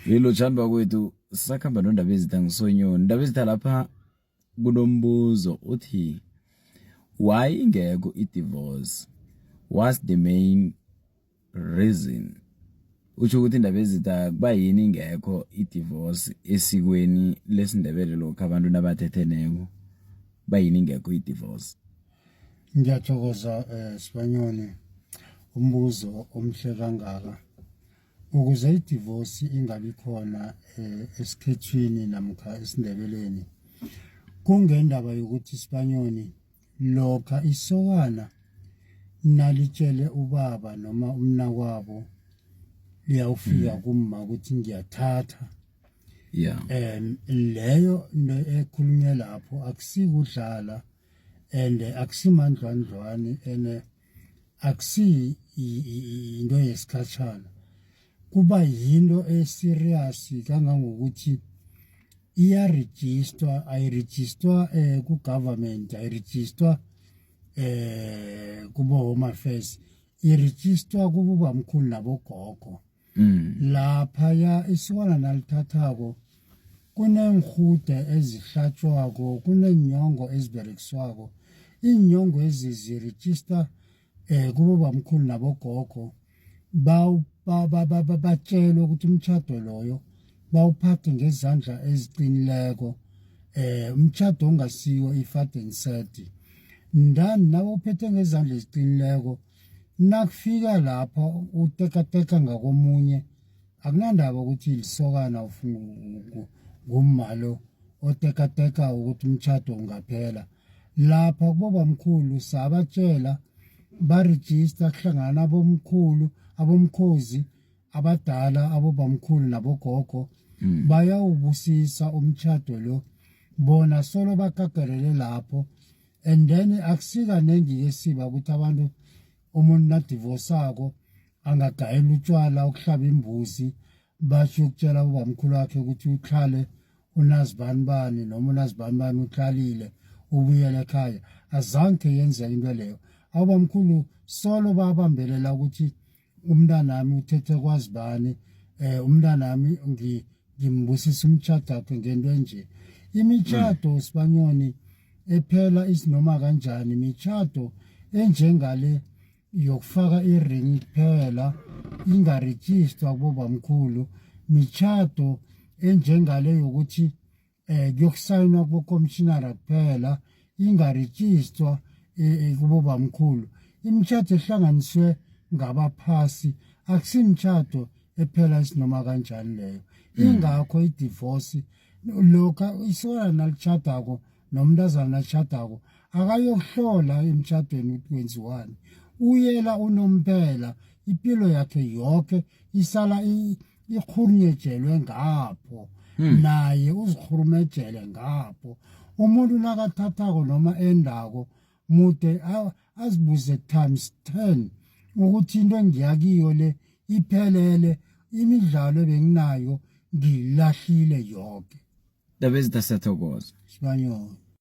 Yilo Chandwa kwethu sisakhamba nondaba ezitha ngisonyoni. Indaba ezitha lapha kunombuzo uthi why ingekho i-divorce? What's the main reason? Utsho ukuthi indaba ezitha kuba yini ingekho i-divorce esikweni lesindebele lokho abantu nabathetheneko bayini ingekho i-divorce? Ngiyathokoza Sibanyoni umbuzo omhle kangaka. Ukuze i-divorce ingabi khona esikhethwini namkha esindebeleni kungendaba yokuthi Sibanyoni lokha isokana nalitshele ubaba noma umnakwabo liyawufika kuma ukuthi ngiyathatha, leyo ekhulunywe lapho akusikudlala and akusimandlandlwane and akusi into yesikhatshana, kuba yinto eserious kangangokuthi iya-register, ayirejistwa ku-government, ayirejistwa kubo Home Affairs, irejistwa kububamkhulu nabogogo. Laphaya isokana nalithathako kunengihude ezihlatshwako, kunenyongo eziberekiswako. Inyongo ezi zirejista kububamkhulu nabogogo, batshelwe ukuthi umtjhado loyo bawuphathe ngezandla eziqinileko, umtjhado ongasiwo ifat and set. Ndani nawuphethe ngezandla eziqinileko, nakufika lapha utekateka ngakomunye, akunandaba ukuthi lisokana ngummalo otekateka ukuthi umtjhado ungaphela. Lapha kubobamkhulu sabatshela barejista kuhlangana abomkhozi abadala, abobamkhulu nabogogo, bayawubusisa umtjhado lo, bona solo bakagarele lapho. And then akusikanengi-ke siba ukuthi abantu umuntu nadivosako angagayela utshwala, ukuhlaba imbuzi, basho ukutshela ubamkhulu wakhe ukuthi uhlale unazibanibani noma unazibanibani uhlalile ubuyele ekhaya. Azange yenzeka into leyo. Abamkhulu solo babambelela ukuthi umntanami uthethe kwazibani, umntanami ngimbusisa umtjhado wakhe ngento enje. Imitjhado Sibanyoni ephela isinoma kanjani, imitjhado enjengale yokufaka i-ring kuphela ingarejistwa kubobamkhulu, mitjhado enjengale yokuthi kuyokusayinwa kubokomishinara kuphela ingarejistwa kubobamkhulu. Imitjhado ehlanganiswe ngabaphasi akusimtjhado ephela isinoma kanjani leyo. Ingakho i-divorce lokha isokana nalitjhadako nomntazana natjhadako akayokuhlola emtjhadweni ukuthi kwenziwani, uyela unomphela, ipilo yakhe yoke isala ikhurunyejelwe ngapho, naye uzihurumejele ngapho. Umuntu nakathathako noma endako mude azibuze times 10 ukuthi into engiyakiyo le iphelele, imidlalo ebenginayo ngilahlile yoke. Indaba ezitha siyathokoza Sibanyoni.